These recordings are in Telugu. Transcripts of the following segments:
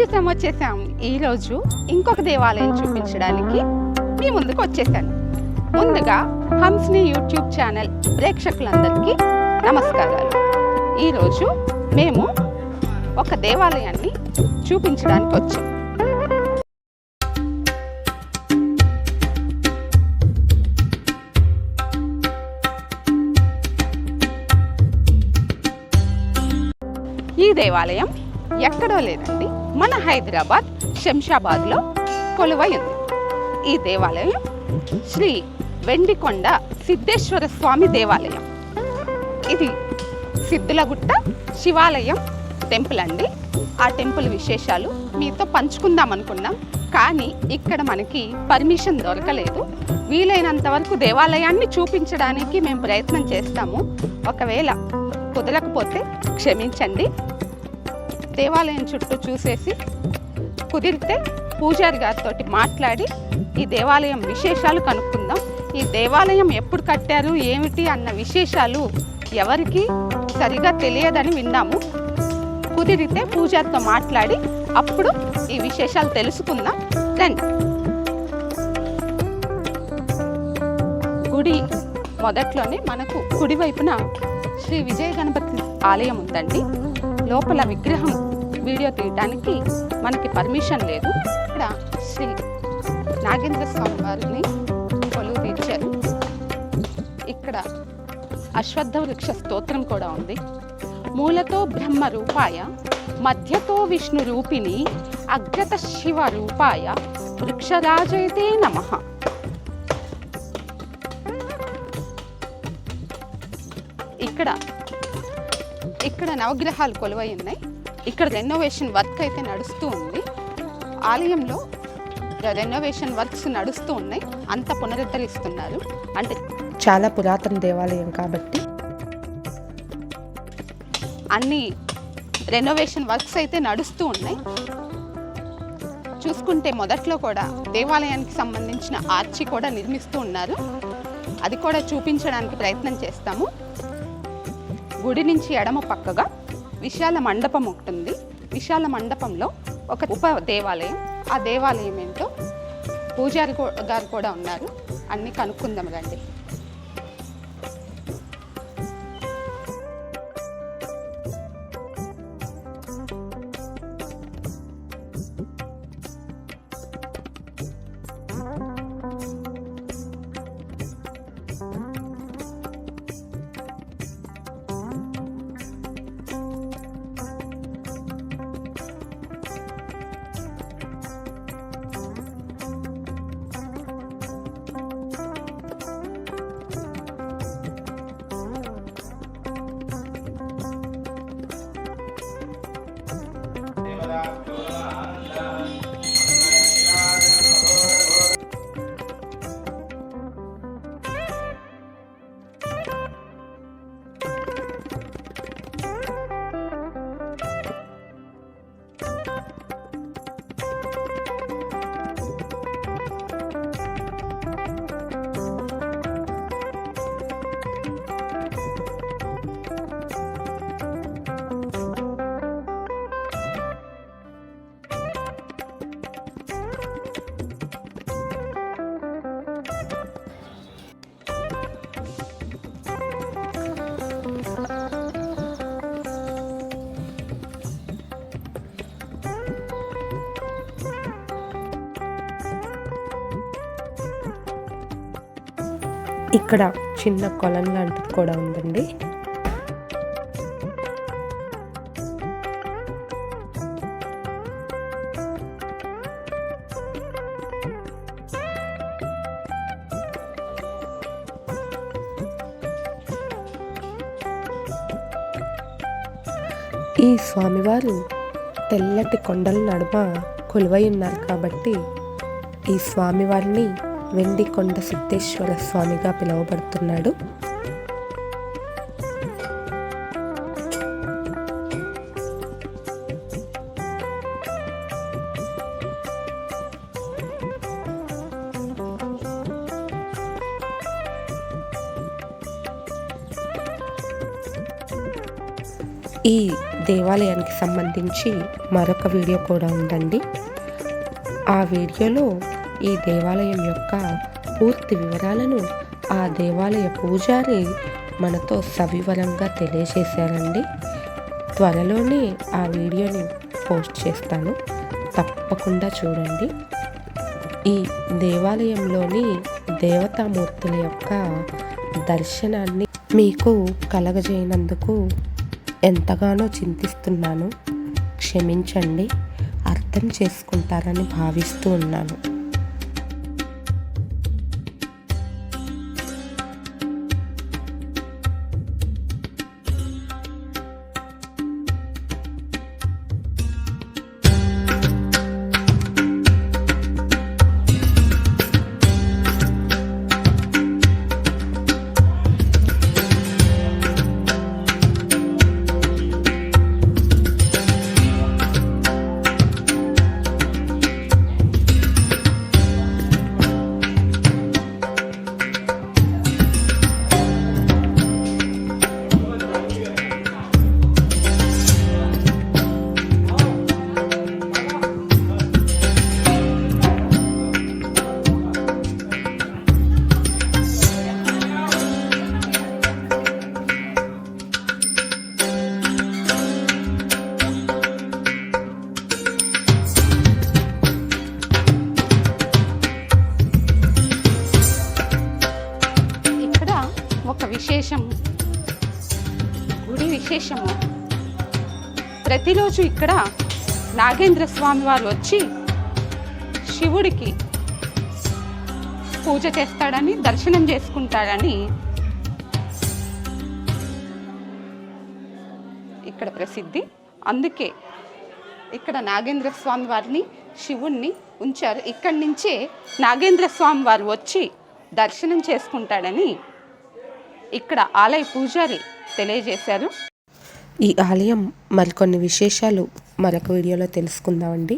వచ్చేసాం. ఈరోజు ఇంకొక దేవాలయం చూపించడానికి మీ ముందుకు వచ్చేసాను. ముందుగా హంస్ని యూట్యూబ్ ఛానల్ ప్రేక్షకులందరికీ నమస్కారాలు. ఈరోజు మేము ఒక దేవాలయాన్ని చూపించడానికి వచ్చాం. ఈ దేవాలయం ఎక్కడో లేదండి, మన హైదరాబాద్ శంషాబాద్లో కొలువై ఉంది. ఈ దేవాలయం శ్రీ వెండికొండ సిద్ధేశ్వర స్వామి దేవాలయం. ఇది సిద్ధులగుట్ట శివాలయం టెంపుల్ అండి. ఆ టెంపుల్ విశేషాలు మీతో పంచుకుందాం అనుకున్నాం, కానీ ఇక్కడ మనకి పర్మిషన్ దొరకలేదు. వీలైనంత వరకు దేవాలయాన్ని చూపించడానికి మేము ప్రయత్నం చేస్తాము. ఒకవేళ కుదరకపోతే క్షమించండి. దేవాలయం చుట్టూ చూసేసి కుదిరితే పూజారి గారితో మాట్లాడి ఈ దేవాలయం విశేషాలు కనుక్కుందాం. ఈ దేవాలయం ఎప్పుడు కట్టారు ఏమిటి అన్న విశేషాలు ఎవరికి సరిగా తెలియదని విన్నాము. కుదిరితే పూజారితో మాట్లాడి అప్పుడు ఈ విశేషాలు తెలుసుకుందాం. రండి. గుడి మొదట్లోనే మనకు కుడివైపున శ్రీ విజయ గణపతి ఆలయం ఉందండి. లోపల విగ్రహం వీడియో తీయడానికి మనకి పర్మిషన్ లేదు. ఇక్కడ శ్రీ నాగేంద్ర స్వామి వారిని కొలువు తీర్చారు. ఇక్కడ అశ్వత్థ వృక్ష స్తోత్రం కూడా ఉంది. మూలతో బ్రహ్మ రూపాయ, మధ్యతో విష్ణు రూపిణి, అగ్రత శివ రూపాయ, వృక్షరాజైతే నమః. ఇక్కడ నవగ్రహాలు కొలువై ఉన్నాయి. ఇక్కడ రెనోవేషన్ వర్క్ అయితే నడుస్తూ ఉంది. ఆలయంలో రెనోవేషన్ వర్క్స్ నడుస్తూ ఉన్నాయి. అంత పునరుద్ధరిస్తున్నారు. అంటే చాలా పురాతన దేవాలయం కాబట్టి అన్ని రెనోవేషన్ వర్క్స్ అయితే నడుస్తూ ఉన్నాయి. చూసుకుంటే మొదట్లో కూడా దేవాలయానికి సంబంధించిన ఆర్చి కూడా నిర్మిస్తూ ఉన్నారు. అది కూడా చూపించడానికి ప్రయత్నం చేస్తాము. గుడి నుంచి ఎడమ పక్కగా విశాల మండపం ఒకటి ఉంది. విశాల మండపంలో ఒక ఉప దేవాలయం. ఆ దేవాలయం ఏంటో పూజారి గారు కూడా ఉన్నారు. అన్నీ కనుక్కుందాం రండి. ఇక్కడ చిన్న కొలం లాంటిది కూడా ఉందండి. ఈ స్వామివారు తెల్లటి కొండల నడుమ కొలువై ఉన్నారు కాబట్టి ఈ స్వామివారిని వెండికొండ సిద్ధేశ్వర స్వామిగా పిలువబడుతున్నాడు. ఈ దేవాలయానికి సంబంధించి మరొక వీడియో కూడా ఉందండి. ఆ వీడియోలో ఈ దేవాలయం యొక్క పూర్తి వివరాలను ఆ దేవాలయ పూజారి మనతో సవివరంగా తెలియజేశారండి. త్వరలోనే ఆ వీడియోని పోస్ట్ చేస్తాను, తప్పకుండా చూడండి. ఈ దేవాలయంలోని దేవతామూర్తుల యొక్క దర్శనాన్ని మీకు కలగజేయనందుకు ఎంతగానో చింతిస్తున్నాను. క్షమించండి, అర్థం చేసుకుంటారని భావిస్తూ ఉన్నాను. గుడి విశేషము, ప్రతిరోజు ఇక్కడ నాగేంద్ర స్వామి వారు వచ్చి శివుడికి పూజ చేస్తాడని, దర్శనం చేసుకుంటాడని ఇక్కడ ప్రసిద్ధి. అందుకే ఇక్కడ నాగేంద్ర స్వామి వారిని, శివుణ్ణి ఉంచారు. ఇక్కడి నుంచే నాగేంద్ర స్వామి వారు వచ్చి దర్శనం చేసుకుంటాడని ఇక్కడ ఆలయ పూజారి తెలియజేశారు. ఈ ఆలయం మరికొన్ని విశేషాలు మరొక వీడియోలో తెలుసుకుందామండి.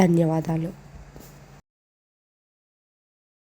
ధన్యవాదాలు.